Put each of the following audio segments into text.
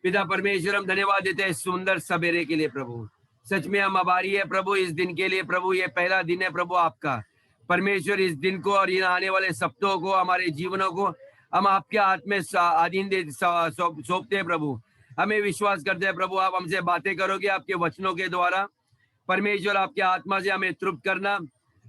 पिता परमेश्वर, हम धन्यवाद देते हैं सुंदर सवेरे के लिए प्रभु। सच में हम आभारी है प्रभु इस दिन के लिए प्रभु। ये पहला दिन है प्रभु आपका परमेश्वर। इस दिन को और इन आने वाले सप्ताहों को, हमारे जीवनों को हम आपके हाथ में अधीन सौंपते हैं प्रभु। हमें विश्वास करते हैं प्रभु आप हमसे बातें करोगे आपके वचनों के द्वारा। परमेश्वर आपके आत्मा से हमें तृप्त करना,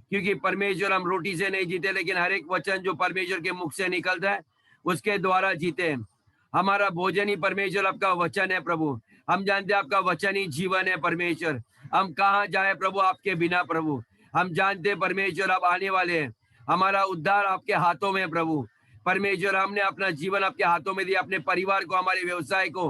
क्योंकि परमेश्वर हम रोटी से नहीं जीते, लेकिन हर एक वचन जो परमेश्वर के मुख से निकलता है उसके द्वारा जीते हैं। हमारा भोजन ही परमेश्वर आपका वचन है प्रभु। हम जानते हैं आपका वचन ही जीवन है परमेश्वर। हम कहाँ जाए प्रभु आपके बिना प्रभु। हम जानते हैं परमेश्वर आप आने वाले हैं। हमारा उद्धार आपके हाथों में प्रभु। परमेश्वर हमने अपना जीवन आपके हाथों में दिया, अपने परिवार को, हमारे व्यवसाय को,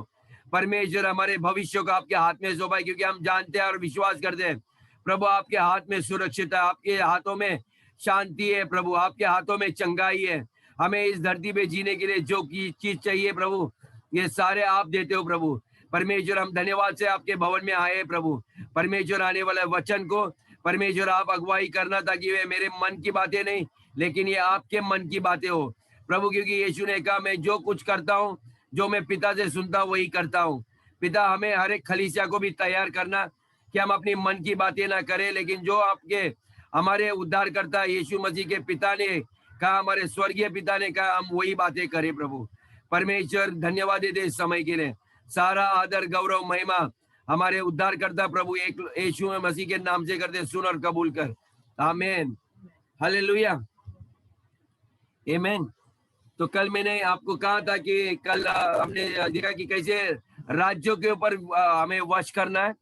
परमेश्वर हमारे भविष्य को आपके हाथ में सौंपा, क्योंकि हम जानते हैं और विश्वास करते हैं प्रभु आपके हाथ में सुरक्षित है, आपके हाथों में शांति है प्रभु, आपके हाथों में चंगाई है। हमें इस धरती पे जीने के लिए जो चीज चाहिए प्रभु ये सारे आप देते हो प्रभु। परमेश्वर हम धन्यवाद से आपके भवन में आए प्रभु। परमेश्वर आने वाले वचन को परमेश्वर आप अगुवाई करना, ताकि वे मेरे मन की बातें नहीं लेकिन ये आपके मन की बातें हो प्रभु। क्योंकि यीशु ने कहा मैं जो कुछ करता हूँ, जो मैं पिता से सुनता हूँ वही करता हूँ। पिता हमें हर एक खलीसिया को भी तैयार करना कि हम अपनी मन की बातें ना करें, लेकिन जो आपके हमारे उद्धारकर्ता यीशु मसीह के पिता ने कहा, हमारे स्वर्गीय पिता ने कहा, हम वही बातें करें प्रभु। परमेश्वर धन्यवाद देते इस समय के लिए। सारा आदर गौरव महिमा हमारे उद्धारकर्ता प्रभु एक यीशु मसीह के नाम से करते, सुन और कबूल कर। आमीन, हालेलुया, आमीन। तो कल मैंने आपको कहा था कि कल हमने देखा कि कैसे राज्यों के ऊपर हमें वश करना है,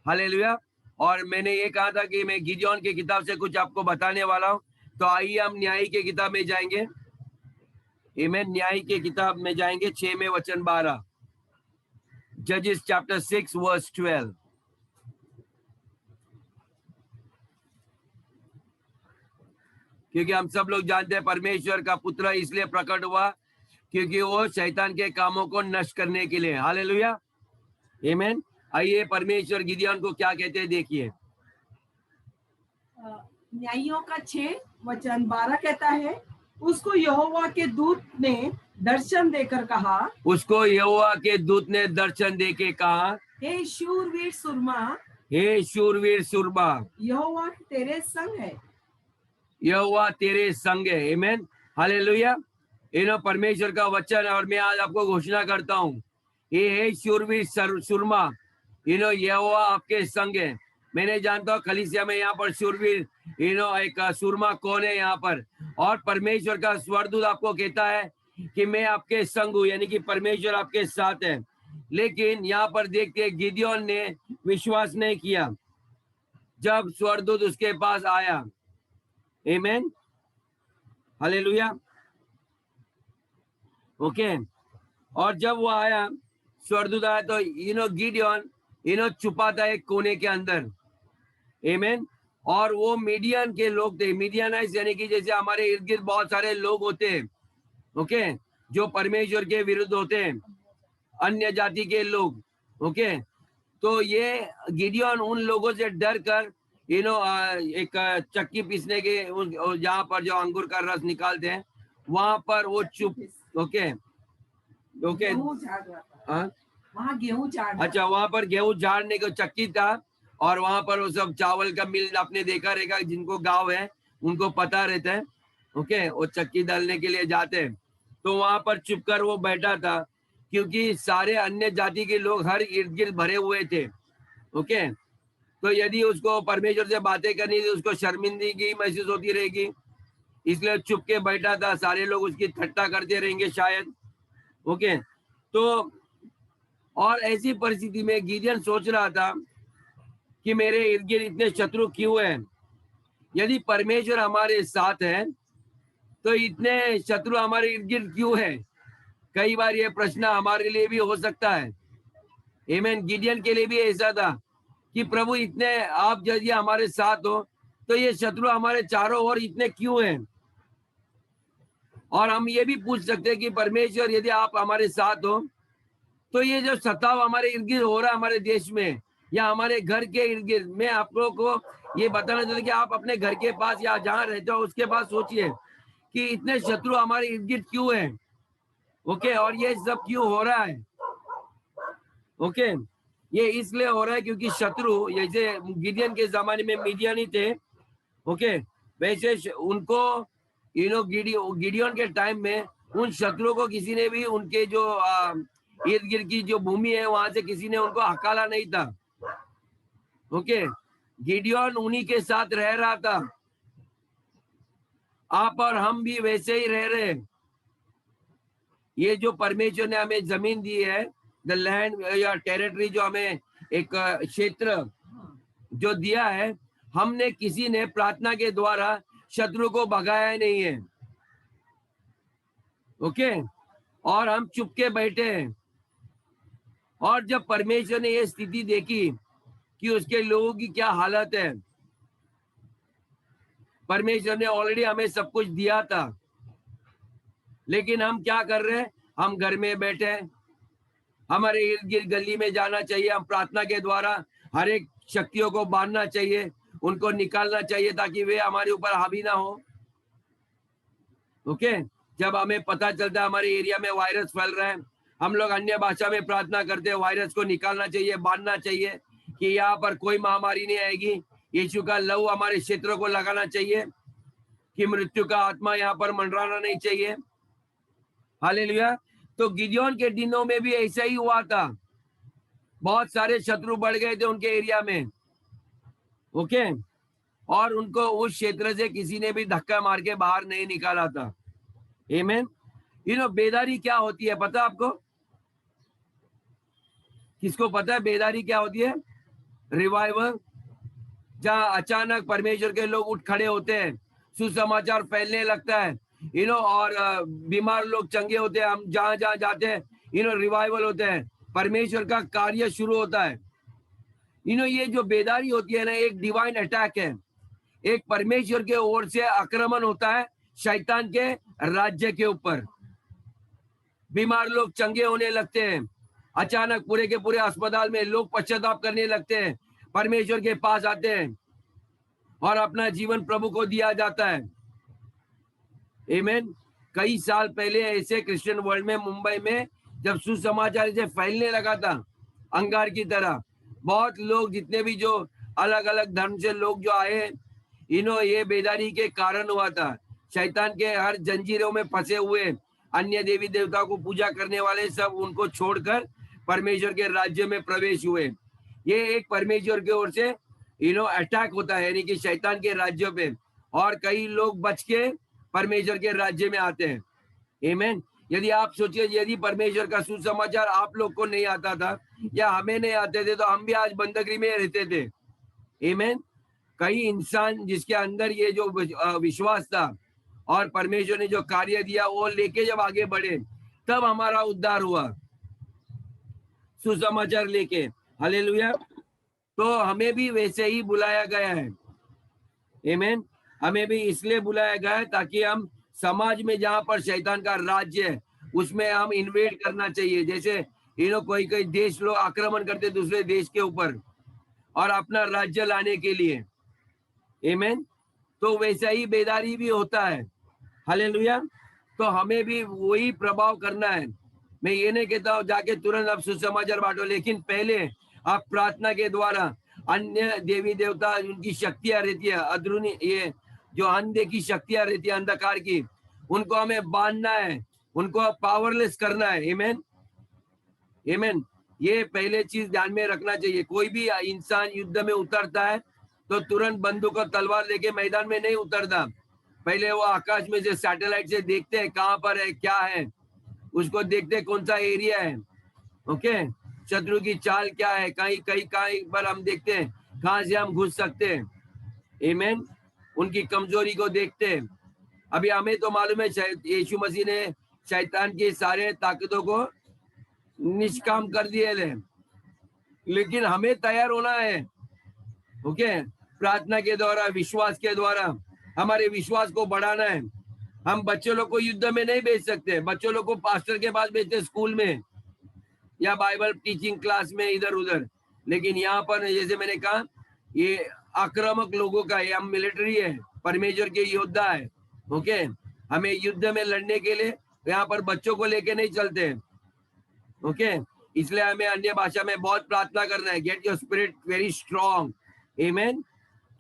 हालेलुया। और मैंने ये कहा था कि मैं गिदोन की किताब से कुछ आपको बताने वाला हूँ। तो आइए हम न्याय की किताब में जाएंगे। आमीन, न्याय की किताब में जाएंगे 6 में वचन 12, जजेस चैप्टर 6 वर्स 12। क्योंकि हम सब लोग जानते हैं परमेश्वर का पुत्र इसलिए प्रकट हुआ क्योंकि वो शैतान के कामों को नष्ट करने के लिए, हालेलुया, आमीन। आइए परमेश्वर गिदोन को क्या कहते हैं देखिए। न्यायियों का 6 वचन 12 कहता है, उसको यहोवा के दूत ने दर्शन देकर कहा, उसको यहोवा के दूत ने दर्शन देके कहा, हे शूरवीर सुरमा, हे शूरवीर सुरमा, यहोवा तेरे संग है, यहोवा तेरे संग है। आमीन, हालेलुया। इन्हों परमेश्वर का वचन है और मैं आज आपको घोषणा करता हूँ, ये है शूरवीर सुरमा, इन्हों यहोवा आपके संग है। मैं नहीं जानता हूँ खलीसिया में यहाँ पर शूरवीर इन्हों एक सुरमा कौन है यहाँ पर। और परमेश्वर का स्वर्गदूत आपको कहता है कि मैं आपके संग हूँ, यानी कि परमेश्वर आपके साथ है। लेकिन यहाँ पर देखते गिदोन ने विश्वास नहीं किया जब स्वर्गदूत उसके पास आया। आमीन, हालेलुया, ओके। और जब वो आया, स्वर्गदूत आया, तो गिदोन छुपा था एक कोने के अंदर। आमीन। और वो मीडियन के लोग थे, मीडियनाइज, यानी कि जैसे हमारे इर्द गिर्द बहुत सारे लोग होते हैं, ओके, जो परमेश्वर के विरुद्ध होते हैं, अन्य जाति के लोग, ओके। तो ये गिदोन उन लोगों से डर कर एक चक्की पीसने के जहाँ पर जो अंगूर का रस निकालते हैं वहां पर वो चुप, ओके ओके, वहाँ गेहूं झाड़, अच्छा, वहां पर गेहूं झाड़ने को चक्की था और वहां पर वो सब चावल का मिल आपने देखा रहेगा, जिनको गांव है उनको पता रहता है, ओके। वो चक्की डालने के लिए जाते हैं, तो वहां पर चुपकर वो बैठा था, क्योंकि सारे अन्य जाति के लोग हर इर्द गिर्द भरे हुए थे, ओके। तो यदि उसको परमेश्वर से बातें करनी थी, उसको शर्मिंदगी महसूस होती रहेगी, इसलिए चुप के बैठा था। सारे लोग उसकी ठट्टा करते रहेंगे शायद, ओके। तो और ऐसी परिस्थिति में गिदोन सोच रहा था कि मेरे इर्द गिर्द इतने शत्रु क्यों हैं? यदि परमेश्वर हमारे साथ है तो इतने शत्रु हमारे इर्द गिर्द क्यों है? कई बार ये प्रश्न हमारे लिए भी हो सकता है। आमीन, गिदोन के लिए भी ऐसा था कि प्रभु इतने आप यदि हमारे साथ हो तो ये शत्रु हमारे चारों ओर इतने क्यों हैं? और हम ये भी पूछ सकते हैं कि परमेश्वर यदि आप हमारे साथ हो तो ये जो सताव हमारे इर्द गिर्द हो रहा है हमारे देश में या हमारे घर के इर्द गिर्द, मैं आप लोगों को ये बताना चाहता हूँ कि आप अपने घर के पास या जहाँ रहते हो उसके पास सोचिए कि इतने शत्रु हमारे इर्द गिर्द क्यों हैं, ओके। और ये सब क्यों हो रहा है? ओके, ये इसलिए हो रहा है क्योंकि शत्रु, जैसे गिडियन के जमाने में मिडियानी थे, ओके, वैसे उनको गिडियन के टाइम में उन शत्रुओं को किसी ने भी उनके जो इर्द गिर्द की जो भूमि है वहां से किसी ने उनको हकाला नहीं था। ओके, गिडियन उन्हीं के साथ रह रहा था। आप और हम भी वैसे ही रह रहे हैं। ये जो परमेश्वर ने हमें जमीन दी है, द लैंड या टेरिटरी, जो हमें एक क्षेत्र जो दिया है, हमने किसी ने प्रार्थना के द्वारा शत्रु को भगाया नहीं है। ओके, और हम चुपके बैठे हैं। और जब परमेश्वर ने ये स्थिति देखी कि उसके लोगों की क्या हालत है, परमेश्वर ने ऑलरेडी हमें सब कुछ दिया था, लेकिन हम क्या कर रहे हैं? हम घर में बैठे हैं। हमारे इर्द गिर्द गली में जाना चाहिए, हम प्रार्थना के द्वारा हर एक शक्तियों को बांधना चाहिए, उनको निकालना चाहिए ताकि वे हमारे ऊपर हावी ना हो। ओके, जब हमें पता चलता है हमारे एरिया में वायरस फैल रहा है, हम लोग अन्य भाषा में प्रार्थना करते हैं, वायरस को निकालना चाहिए, बांधना चाहिए कि यहाँ पर कोई महामारी नहीं आएगी। यीशु का लहू हमारे क्षेत्रों को लगाना चाहिए कि मृत्यु का आत्मा यहाँ पर मंडराना नहीं चाहिए। हालेलुया। तो गिदियोन के दिनों में भी ऐसा ही हुआ था। बहुत सारे शत्रु बढ़ गए थे उनके एरिया में। ओके, और उनको उस क्षेत्र से किसी ने भी धक्का मार के बाहर नहीं निकाला था। आमीन। बेदारी क्या होती है पता आपको? किसको पता है बेदारी क्या होती है? रिवाइवल, जहां अचानक परमेश्वर के लोग उठ खड़े होते हैं, सुसमाचार फैलने लगता है, और बीमार लोग चंगे होते हैं। हम जहां जहां जाते हैं, रिवाइवल होते हैं, परमेश्वर का कार्य शुरू होता है। ये जो बेदारी होती है ना, एक डिवाइन अटैक है। एक परमेश्वर के ओर से आक्रमण होता है शैतान के राज्य के ऊपर। बीमार लोग चंगे होने लगते हैं। अचानक पूरे के पूरे अस्पताल में लोग पश्चाताप करने लगते हैं, परमेश्वर के पास आते हैं और अपना जीवन प्रभु को दिया जाता है। आमीन। कई साल पहले ऐसे क्रिश्चियन वर्ल्ड में, मुंबई में, जब सुसमाचार से फैलने लगा था अंगार की तरह, बहुत लोग, जितने भी जो अलग अलग धर्म से लोग जो आए, ये बेदारी के कारण हुआ था। शैतान के हर जंजीरों में फंसे हुए अन्य देवी देवता को पूजा करने वाले सब उनको छोड़कर परमेश्वर के राज्य में प्रवेश हुए। ये एक परमेश्वर की ओर से अटैक होता है, यानी कि शैतान के राज्यों पे, और कई लोग बच के परमेश्वर के राज्य में आते हैं। आमीन। यदि आप सोचिए, यदि परमेश्वर का सुसमाचार आप लोग को नहीं आता था या हमें नहीं आते थे, तो हम भी आज बंदगी में रहते थे। आमीन। कई इंसान जिसके अंदर ये जो विश्वास था और परमेश्वर ने जो कार्य दिया वो लेके जब आगे बढ़े, तब हमारा उद्धार हुआ, सुसमाचार लेके। हालेलुया। तो हमें भी वैसे ही बुलाया गया है। आमीन। हमें भी इसलिए बुलाया गया है ताकि हम समाज में जहां पर शैतान का राज्य है उसमें हम इन्वेड करना चाहिए। जैसे कोई कोई देश लोग आक्रमण करते दूसरे देश के ऊपर और अपना राज्य लाने के लिए। आमीन। तो वैसा ही बेदारी भी होता है। हालेलुया। तो हमें भी वही प्रभाव करना है। मैं ये नहीं कहता हूँ जाके तुरंत आप सुसमाचार बांटो, लेकिन पहले आप प्रार्थना के द्वारा अन्य देवी देवता, उनकी शक्तियां रहती है अधरूनी, ये जो अनदेखी शक्तियां रहती है अंधकार की, उनको हमें बांधना है, उनको पावरलेस करना है। आमीन। आमीन। ये पहले चीज ध्यान में रखना चाहिए। कोई भी इंसान युद्ध में उतरता है तो तुरंत बंदूक और तलवार लेके मैदान में नहीं उतरता। पहले वो आकाश में से सैटेलाइट से देखते हैं कहाँ पर है, क्या है, उसको देखते हैं कौन सा एरिया है। ओके, शत्रु की चाल क्या है, कहीं पर हम देखते हैं कहाँ से हम घुस सकते हैं। आमीन। उनकी कमजोरी को देखते हैं। अभी हमें तो मालूम है यीशु मसीह ने शैतान की सारे ताकतों को निष्काम कर दिए, लेकिन हमें तैयार होना है। ओके, प्रार्थना के द्वारा, विश्वास के द्वारा हमारे विश्वास को बढ़ाना है। हम बच्चों लोग को युद्ध में नहीं भेज सकते। बच्चों लोग को पास्टर के पास भेजते स्कूल में या बाइबल टीचिंग क्लास में, इधर उधर, लेकिन यहाँ पर जैसे मैंने कहा, ये आक्रामक लोगों का, ये हम मिलिट्री है, परमेश्वर के योद्धा है। ओके, हमें युद्ध में लड़ने के लिए यहाँ पर बच्चों को लेके नहीं चलते। ओके, इसलिए हमें अन्य भाषा में बहुत प्रार्थना करना है। Get your spirit very strong, amen.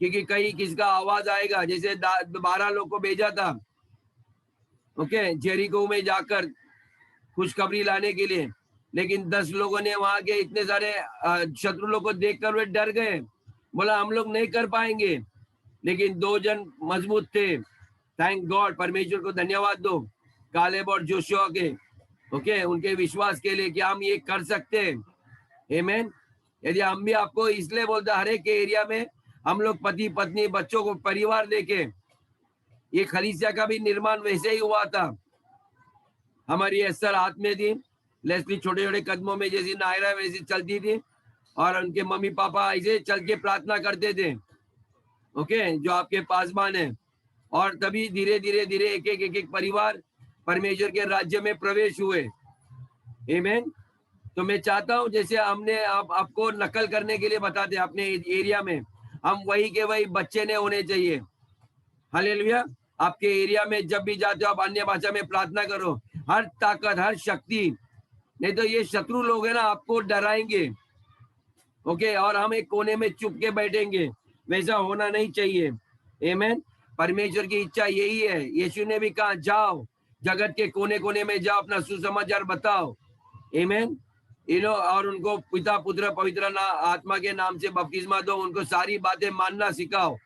क्योंकि कहीं किसका आवाज आएगा, जैसे 12 लोग को भेजा था, ओके, जेरिको में जाकर खुशखबरी लाने के लिए, लेकिन 10 लोगों ने वहां के इतने सारे शत्रु लोग को देखकर वे डर गए, बोला हम लोग नहीं कर पाएंगे, लेकिन 2 जन मजबूत थे। थैंक गॉड, परमेश्वर को धन्यवाद दो कालेब और जोशुआ के, ओके, उनके विश्वास के लिए कि हम ये कर सकते हैं, आमेन। यदि हम भी आपको इसलिए बोलते, हर एक एरिया में हम लोग पति पत्नी बच्चों को परिवार लेके, ये खलीसिया का भी निर्माण वैसे ही हुआ था। हमारी एस्तर हाथ में थी, लेस्ली छोटे छोटे कदमों में जैसी नायरा वैसी चलती थी, और उनके मम्मी पापा ऐसे चल के प्रार्थना करते थे, ओके, जो आपके पासवान है। और तभी धीरे धीरे धीरे एक एक परिवार परमेश्वर के राज्य में प्रवेश हुए, आमेन। तो मैं चाहता हूं, जैसे हमने आपको नकल करने के लिए बताते अपने एरिया में, हम वही के वही बच्चे ने होने चाहिए। हालेलुया। आपके एरिया में जब भी जाते हो आप अन्य भाषा में प्रार्थना करो, हर ताकत हर शक्ति, नहीं तो ये शत्रु लोग है ना आपको डराएंगे, ओके, और हम एक कोने में चुप के बैठेंगे, वैसा होना नहीं चाहिए, आमेन। परमेश्वर की इच्छा यही है। यीशु ने भी कहा जाओ जगत के कोने कोने में जाओ, अपना सुसमाचार बताओ, आमेन। और उनको पिता पुत्र पवित्र आत्मा के नाम से बपतिस्मा दो, उनको सारी बातें मानना सिखाओ।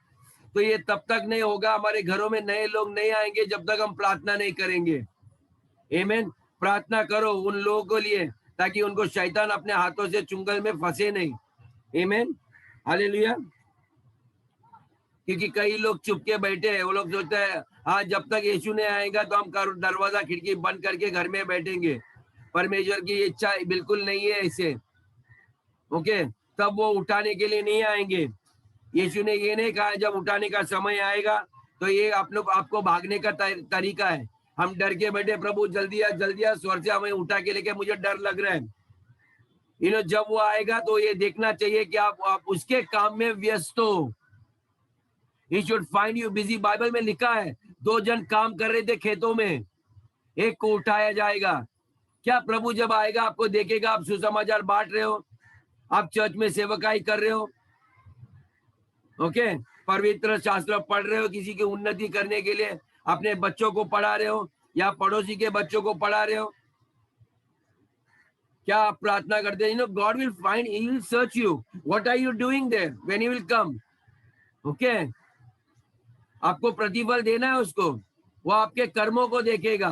तो ये तब तक नहीं होगा, हमारे घरों में नए लोग नहीं आएंगे जब तक हम प्रार्थना नहीं करेंगे, आमेन। प्रार्थना करो उन लोगों के लिए, ताकि उनको शैतान अपने हाथों से चुंगल में फंसे नहीं, आमेन, हालेलुया। क्योंकि कई लोग चुप के बैठे हैं, वो लोग सोचते हैं हाँ जब तक यीशु नहीं आएगा तो हम दरवाजा खिड़की बंद करके घर में बैठेंगे। परमेश्वर की इच्छा बिल्कुल नहीं है ऐसे, ओके। तब वो उठाने के लिए नहीं आएंगे। यीशु ने ये नहीं कहा जब उठाने का समय आएगा तो ये आप लोग आपको भागने का तरीका है। हम डर के बैठे, प्रभु जल्दी आ स्वर्ग से हमें उठा के लेके, मुझे डर लग रहा है। जब वो आएगा तो ये देखना चाहिए कि आप उसके काम में व्यस्त हो। He should find you busy। Bible में लिखा है 2 जन काम कर रहे थे खेतों में, एक को उठाया जाएगा। क्या प्रभु जब आएगा आपको देखेगा आप सुसमाचार बांट रहे हो, आप चर्च में सेवकाई कर रहे हो, ओके, पवित्र शास्त्र पढ़ रहे हो, किसी की उन्नति करने के लिए अपने बच्चों को पढ़ा रहे हो या पड़ोसी के बच्चों को पढ़ा रहे हो, क्या आप प्रार्थना करते हैं? God will find, he will search you, what are you doing there when he will come, okay. आपको प्रतिफल देना है उसको, वो आपके कर्मों को देखेगा।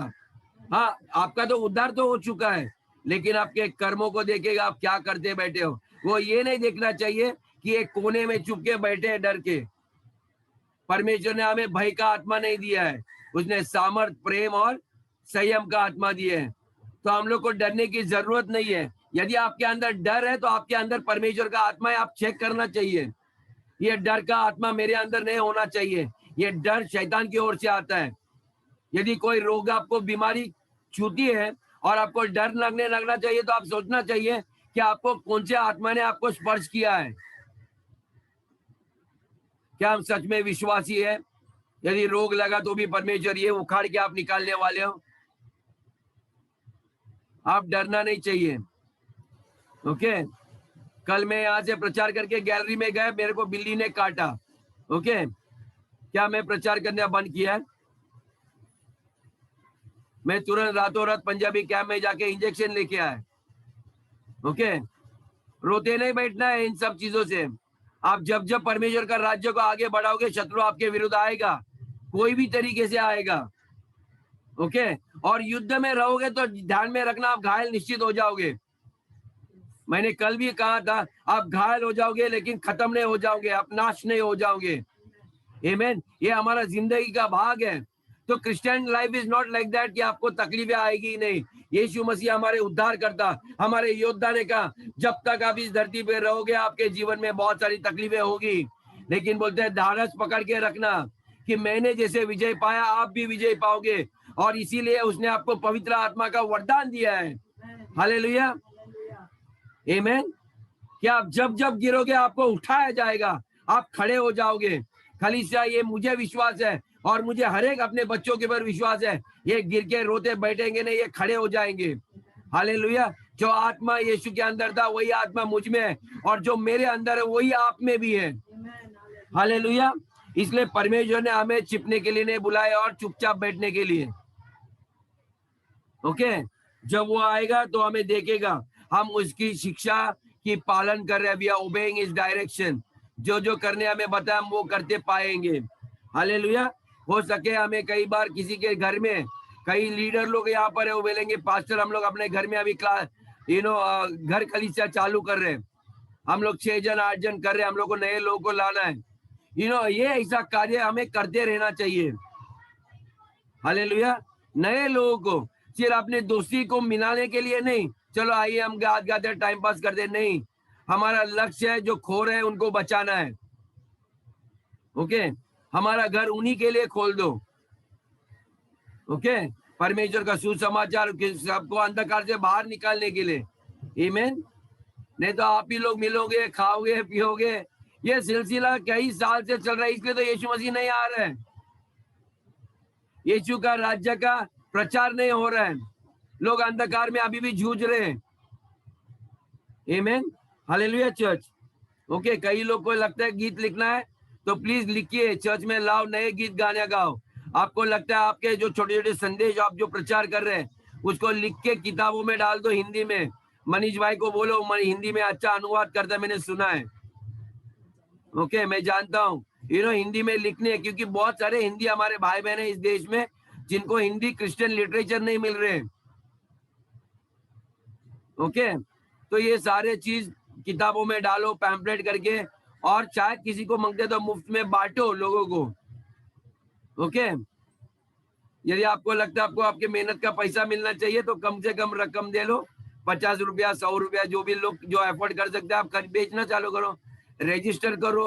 हाँ, आपका तो उद्धार तो हो चुका है, लेकिन आपके कर्मों को देखेगा, आप क्या करते बैठे हो। वो ये नहीं देखना चाहिए कि एक कोने में चुप के बैठे हैं डर के। परमेश्वर ने हमें भय का आत्मा नहीं दिया है, उसने सामर्थ, प्रेम और संयम का आत्मा दिया है। तो हम लोग को डरने की जरूरत नहीं है। यदि आपके अंदर डर है तो आपके अंदर परमेश्वर का आत्मा है, आप चेक करना चाहिए। ये डर का आत्मा मेरे अंदर नहीं होना चाहिए, ये डर शैतान की ओर से आता है। यदि कोई रोग आपको बीमारी छूती है और आपको डर लगना चाहिए, तो आप सोचना चाहिए कि आपको कौन से आत्मा ने आपको स्पर्श किया है। क्या हम सच में विश्वासी है? यदि रोग लगा तो भी परमेश्वर ये उखाड़ के आप निकालने वाले हो। आप डरना नहीं चाहिए, ओके। कल मैं यहाँ से प्रचार करके गैलरी में गया, मेरे को बिल्ली ने काटा, ओके। क्या मैं प्रचार करना बंद किया है? मैं तुरंत रातों रात पंजाबी कैंप में जाके इंजेक्शन लेके आया, ओके। रोते नहीं बैठना है इन सब चीजों से। आप जब जब परमेश्वर का राज्य को आगे बढ़ाओगे, शत्रु आपके विरुद्ध आएगा, कोई भी तरीके से आएगा, ओके। और युद्ध में रहोगे तो ध्यान में रखना, आप घायल निश्चित हो जाओगे। मैंने कल भी कहा था, आप घायल हो जाओगे लेकिन खत्म नहीं हो जाओगे, आप नाश नहीं हो जाओगे, आमीन। ये हमारा जिंदगी का भाग है। तो Christian life is not like that कि आपको तकलीफें आएगी नहीं। यीशु मसीह हमारे उद्धार करता, हमारे योद्धा ने कहा जब तक आप इस धरती पे रहोगे आपके जीवन में बहुत सारी तकलीफें होगी, लेकिन बोलते हैं धारस पकड़ के रखना कि मैंने जैसे विजय पाया आप भी विजय पाओगे। और इसीलिए उसने आपको पवित्र आत्मा का वरदान दिया है। हालेलुया, आमीन। कि आप जब जब गिरोगे आपको उठाया जाएगा, आप खड़े हो जाओगे। खलीसिया, ये मुझे विश्वास है और मुझे हर एक अपने बच्चों के ऊपर विश्वास है, ये गिर के रोते बैठेंगे नहीं, ये खड़े हो जाएंगे। हालेलुया। जो आत्मा यीशु के अंदर था वही आत्मा मुझ में है, और जो मेरे अंदर है वही आप में भी है। हालेलुया। इसलिए परमेश्वर ने हमें छिपने के लिए नहीं बुलाया और चुपचाप बैठने के लिए। ओके, जब वो आएगा तो हमें देखेगा हम उसकी शिक्षा की पालन कर रहे हैं, we are obeying his direction. जो जो करने हमें बताया हम वो करते पाएंगे। हालेलुया। हो सके हमें कई बार किसी के घर में, कई लीडर लोग यहाँ पर है, वो बोलेंगे पास्टर हम लोग अपने घर में अभी क्लास घर कलीसिया चालू कर रहे हैं, हम लोग 6 जन 8 जन कर रहे हैं, हम लोग को नए लोगों को लाना है। ये ऐसा कार्य हमें करते रहना चाहिए। हालेलुया। नए लोगों को सिर्फ अपने दोस्ती को मिलाने के लिए नहीं, चलो आइए हम गाते गाते टाइम पास करते, नहीं, हमारा लक्ष्य है जो खो रहे हैं उनको बचाना है। ओके, हमारा घर उन्हीं के लिए खोल दो। ओके, परमेश्वर का सुसमाचार सबको अंधकार से बाहर निकालने के लिए। आमीन। नहीं तो आप ही लोग मिलोगे, खाओगे, पियोगे। ये सिलसिला कई साल से चल रहा है, इसलिए तो यीशु मसीह नहीं आ रहे हैं। यीशु का राज्य का प्रचार नहीं हो रहा है, लोग अंधकार में अभी भी जूझ रहे हैं। आमीन। Hallelujah church. ओके, कई लोग को लगता है गीत लिखना है तो प्लीज लिखिए, चर्च में लाओ, नए गीत गाने गाओ। आपको लगता है आपके जो छोटे छोटे संदेश आप जो प्रचार कर रहे हैं उसको लिख के किताबों में डाल दो हिंदी में। मनीष भाई को बोलो, हिंदी में अच्छा अनुवाद करता है, मैंने सुना है। ओके, मैं जानता हूँ हिंदी में लिखने, क्योंकि बहुत सारे हिंदी हमारे भाई बहन है इस देश में जिनको हिंदी क्रिश्चियन लिटरेचर नहीं मिल रहे। ओके, तो ये सारे चीज किताबों में डालो पैम्पलेट करके, और चाहे किसी को मांगते तो मुफ्त में बांटो लोगों को। ओके, यदि आपको लगता है आपको आपके मेहनत का पैसा मिलना चाहिए तो कम से कम रकम दे लो, 50 रुपया, 100 रुपया, जो भी लोग जो एफोर्ड कर सकते हैं आप बेचना चालू करो, रजिस्टर करो।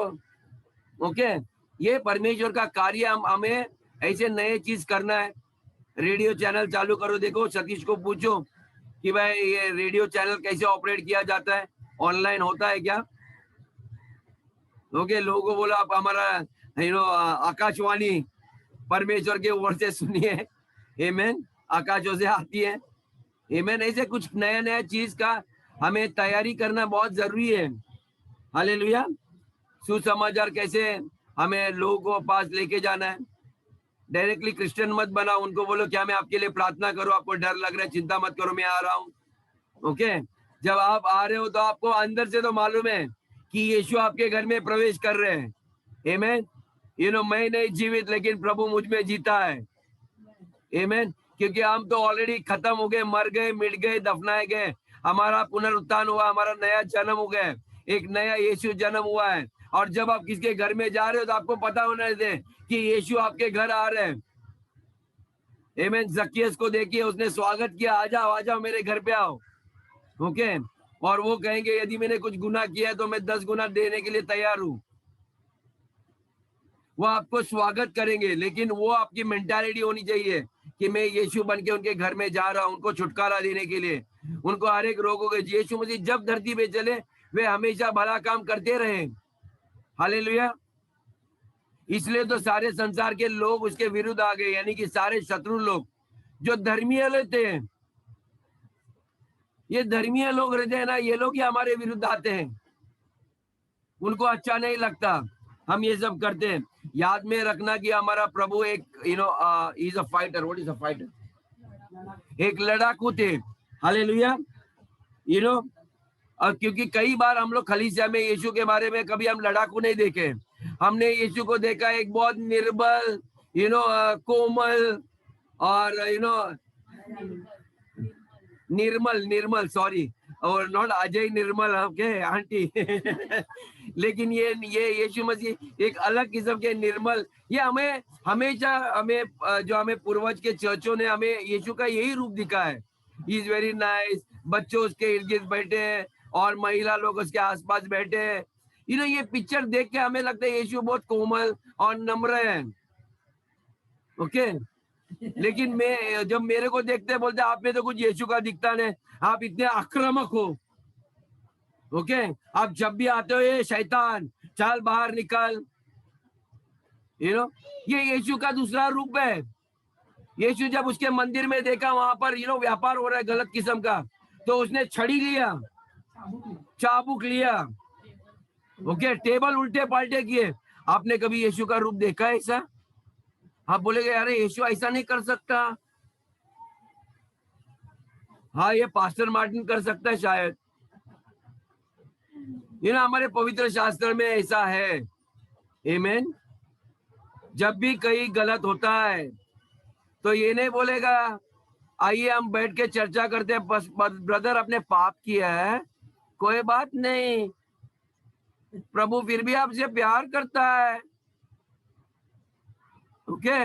ओके, ये परमेश्वर का कार्य। हमें ऐसे नए चीज करना है। रेडियो चैनल चालू करो। देखो सतीश को पूछो कि भाई ये रेडियो चैनल कैसे ऑपरेट किया जाता है, ऑनलाइन होता है क्या? ओके, लोगों को बोलो आप हमारा आकाशवाणी परमेश्वर के ओर से सुनिए। आमीन। आकाशों से आती है। आमीन। ऐसे कुछ नया नया चीज का हमें तैयारी करना बहुत जरूरी है। हालेलुया। सुसमाचार कैसे हमें लोगों को पास लेके जाना है। डायरेक्टली क्रिश्चियन मत बनाओ, उनको बोलो क्या मैं आपके लिए प्रार्थना करूं, आपको डर लग रहा है, चिंता मत करो, मैं आ रहा हूं। ओके, जब आप आ रहे हो तो आपको अंदर से तो मालूम है कि यीशु आपके घर में प्रवेश कर रहे हैं। आमीन। मैं नहीं जीवित लेकिन प्रभु मुझ में जीता है। आमीन। क्योंकि हम तो ऑलरेडी खत्म हो गए, मर गए, मिट गए, दफनाए गए, हमारा पुनरुत्थान हुआ, हमारा नया जन्म हो गया, एक नया यीशु जन्म हुआ है। और जब आप किसके घर में जा रहे हो तो आपको पता होना चाहिए कि यीशु आपके घर आ रहे हैं। आमीन। जक्कियस को देखिए, उसने स्वागत किया, आ जाओ आ जाओ मेरे घर पे आओ। ओके, और वो कहेंगे यदि मैंने कुछ गुनाह किया है तो मैं 10 गुना देने के लिए तैयार हूं। वो आपको स्वागत करेंगे, लेकिन वो आपकी मेंटालिटी होनी चाहिए कि मैं यीशु बन के उनके घर में जा रहा हूं, उनको छुटकारा देने के लिए, उनको हर एक रोगों के। यीशु मसीह जब धरती पे चले वे हमेशा भला काम करते रहे। हालेलुया। इसलिए तो सारे संसार के लोग उसके विरुद्ध आ गए, यानी कि सारे शत्रु लोग जो धर्मीय थे, ये धर्मीय लोग रहते हैं ना, ये लोग ही हमारे विरुद्ध आते हैं। उनको अच्छा नहीं लगता हम ये सब करते हैं। याद में रखना कि हमारा प्रभु एक is a fighter. What is a fighter? एक लड़ाकू थे। हालेलुया। और क्योंकि कई बार हम लोग खलीसिया में यीशु के बारे में कभी हम लड़ाकू नहीं देखे, हमने यीशु को देखा एक बहुत निर्बल, कोमल और निर्मल, सॉरी, और not Ajay Nirmal, okay aunty. लेकिन ये यीशु मसीह एक अलग किस्म के निर्मल। ये हमें हमेशा जो हमें पूर्वज के चर्चों ने हमें यीशु का यही रूप दिखा है। He is very nice. बच्चों उसके इर्द गिर्द बैठे हैं और महिला लोग उसके आसपास बैठे हैं। ये पिक्चर देख के हमें लगता है यीशु बहुत कोमल और नम्र है। ओके, लेकिन मैं जब मेरे को देखते बोलते आप में तो कुछ यीशु का दिखता नहीं, आप इतने आक्रामक हो। ओके, आप जब भी आते हो ये शैतान चल बाहर निकल। ये यीशु का दूसरा रूप है। यीशु जब उसके मंदिर में देखा वहां पर व्यापार हो रहा है गलत किस्म का, तो उसने छड़ी लिया, चाबुक लिया, ओके, टेबल उल्टे पाल्टे किए। आपने कभी यीशु का रूप देखा है ऐसा? आप बोलेगे अरे यीशु ऐसा नहीं कर सकता। हाँ, ये पास्टर मार्टिन कर सकता है शायद। हमारे पवित्र शास्त्र में ऐसा है। आमीन। जब भी कहीं गलत होता है तो ये नहीं बोलेगा आइए हम बैठ के चर्चा करते हैं, बस ब्रदर आपने पाप किया है, कोई बात नहीं, प्रभु फिर भी आपसे प्यार करता है। ओके,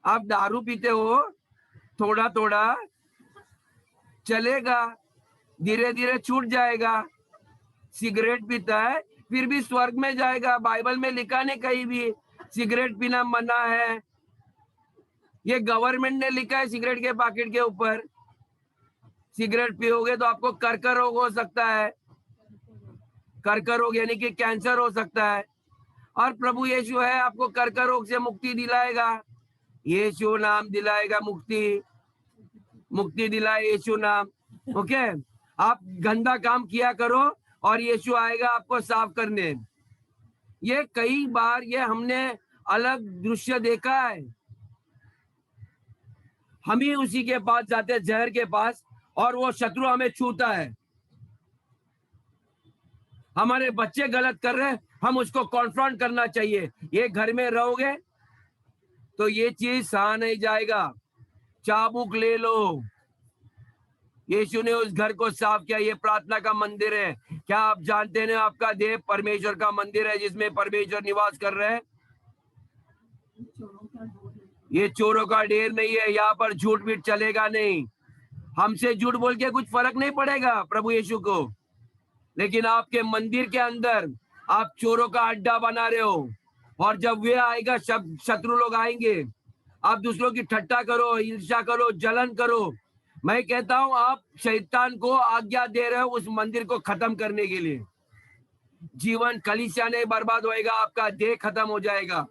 आप दारू पीते हो, थोड़ा थोड़ा चलेगा, धीरे धीरे छूट जाएगा। सिगरेट पीता है, फिर भी स्वर्ग में जाएगा। बाइबल में लिखा नहीं कहीं भी सिगरेट पीना मना है। ये गवर्नमेंट ने लिखा है सिगरेट के पैकेट के ऊपर। सिगरेट पियोगे तो आपको कर्क रोग हो सकता है, कर्क रोग यानी कि कैंसर हो सकता है। और प्रभु यीशु है आपको कर्क रोग से मुक्ति दिलाएगा। यीशु नाम दिलाएगा मुक्ति, मुक्ति दिलाए यीशु नाम। ओके, आप गंदा काम किया करो और यीशु आएगा आपको साफ करने। ये कई बार ये हमने अलग दृश्य देखा है। हम ही उसी के पास जाते हैं, जहर के पास, और वो शत्रु हमें छूता है। हमारे बच्चे गलत कर रहे हैं, हम उसको कॉन्फ्रंट करना चाहिए। ये घर में रहोगे तो ये चीज सहा नहीं जाएगा, चाबुक ले लो। यीशु ने उस घर को साफ किया। ये प्रार्थना का मंदिर है। क्या आप जानते हैं आपका देह परमेश्वर का मंदिर है जिसमें परमेश्वर निवास कर रहे हैं? ये चोरों का ढेर नहीं है। यहाँ पर झूठ बीठ चलेगा नहीं। हमसे झूठ बोल के कुछ फर्क नहीं पड़ेगा प्रभु यीशु को, लेकिन आपके मंदिर के अंदर आप चोरों का अड्डा बना रहे हो। और जब वे आएगा, शत्रु लोग आएंगे, आप दूसरों की ठट्टा करो, ईर्ष्या करो, जलन करो। मैं कहता हूं आप शैतान को आज्ञा दे रहे हो उस मंदिर को खत्म करने के लिए। जीवन कलीसिया नहीं बर्बाद होएगा, आपका देह खत्म हो जाएगा।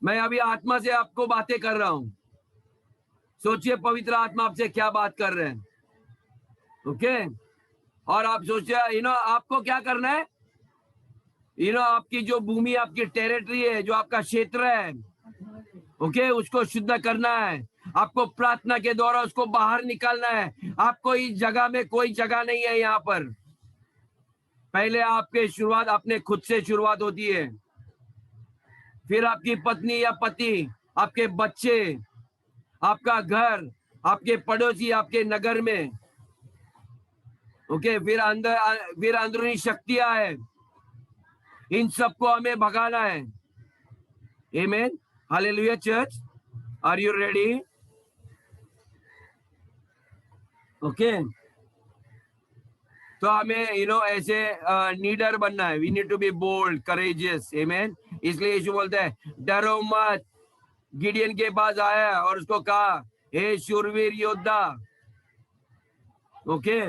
मैं अभी आत्मा से आपको बातें कर रहा हूं। सोचिए पवित्र आत्मा आपसे क्या बात कर रहे हैं। ओके, और आप सोचिए आपको क्या करना है। आपकी जो भूमि, आपकी टेरिटरी है, जो आपका क्षेत्र है, ओके, उसको शुद्ध करना है। आपको प्रार्थना के द्वारा उसको बाहर निकालना है। आपको इस जगह में कोई जगह नहीं है। यहाँ पर पहले आपके शुरुआत अपने खुद से शुरुआत होती है, फिर आपकी पत्नी या पति, आपके बच्चे, आपका घर, आपके पड़ोसी, आपके नगर में। ओके, फिर अंदरूनी शक्तियां है। इन सबको हमें भगाना है। आमीन, hallelujah. Church, are you ready? Okay, तो हमें ऐसे नीडर बनना है। We need to be bold, courageous. आमीन। इसलिए यीशु बोलते हैं डरो मत। गिडियन के पास आया और उसको कहा हे शूरवीर योद्धा। ओके,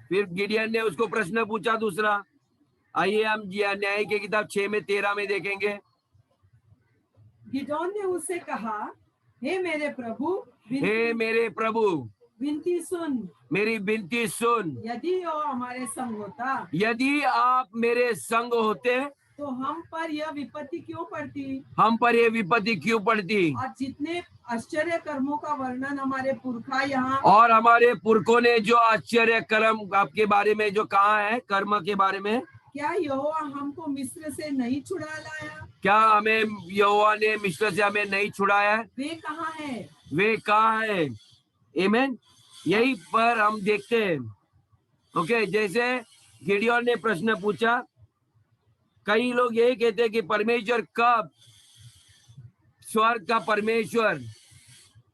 फिर गिडियन ने उसको प्रश्न पूछा दूसरा। आइए हम न्याय की किताब 6 में 13 में देखेंगे। गिदोन ने उससे कहा हे मेरे प्रभु, विनती सुन, मेरी विनती सुन। यदि वो हमारे संग होता, यदि आप मेरे संग होते तो हम पर यह विपत्ति क्यों पड़ती? और जितने आश्चर्य कर्मों का वर्णन हमारे पुरखा यहाँ, और हमारे पुरखों ने जो आश्चर्य कर्म आपके बारे में जो कहा है, कर्म के बारे में, क्या यहोवा हमको मिस्र से नहीं छुड़ा लाया? क्या हमें यहोवा ने मिस्र से हमें नहीं छुड़ाया? वे कहाँ है? वे कहाँ है? आमीन। यही पर हम देखते हैं। ओके, जैसे गिडियोन ने प्रश्न पूछा, कई लोग यही कहते हैं कि परमेश्वर कब, स्वर्ग का परमेश्वर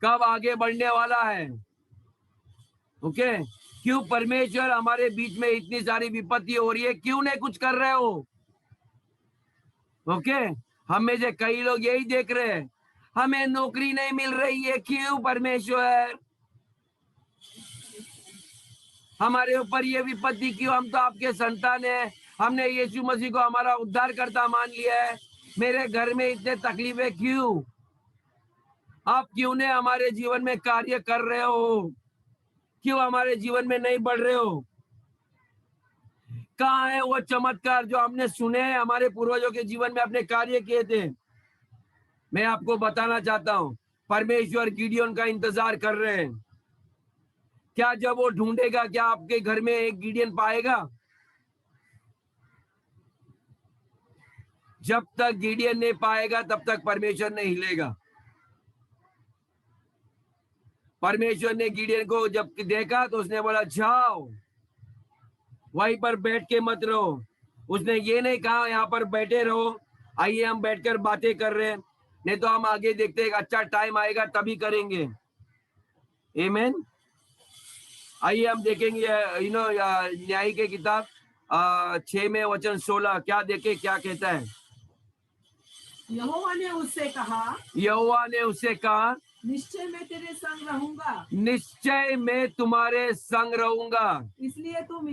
कब आगे बढ़ने वाला है। ओके, क्यों परमेश्वर हमारे बीच में इतनी सारी विपत्ति हो रही है, क्यों नहीं कुछ कर रहे हो? ओके, हम में से कई लोग यही देख रहे हैं, हमें नौकरी नहीं मिल रही है, क्यों परमेश्वर हमारे ऊपर ये विपत्ति क्यों? हम तो आपके संतान हैं, हमने यीशु मसीह को हमारा उद्धारकर्ता मान लिया है, मेरे घर में इतने तकलीफें क्यों? आप क्यों ने हमारे जीवन में कार्य कर रहे हो? क्यों हमारे जीवन में नहीं बढ़ रहे हो? कहाँ है वो चमत्कार जो हमने सुने हैं, हमारे पूर्वजों के जीवन में अपने कार्य किए थे? मैं आपको बताना चाहता हूं, परमेश्वर गिडियोन का इंतजार कर रहे हैं। क्या जब वो ढूंढेगा, क्या आपके घर में एक गिडियन पाएगा? जब तक गिडियन नहीं पाएगा तब तक परमेश्वर नहीं हिलेगा। परमेश्वर ने गिडियन को जब देखा तो उसने बोला जाओ, वहीं पर बैठ के मत रहो। उसने ये नहीं कहा यहाँ पर बैठे रहो, आइए हम बैठकर बातें कर रहे हैं, नहीं तो हम आगे देखते हैं, अच्छा टाइम आएगा तभी करेंगे। आमीन। आइए हम देखेंगे न्याय के किताब 6 में वचन 16 क्या देखे, क्या कहता है। यहोवा ने उससे कहा, यहोवा ने उससे कहा, निश्चय मैं तेरे संग रहूंगा, निश्चय मैं तुम्हारे संग रहूंगा, इसलिए तुम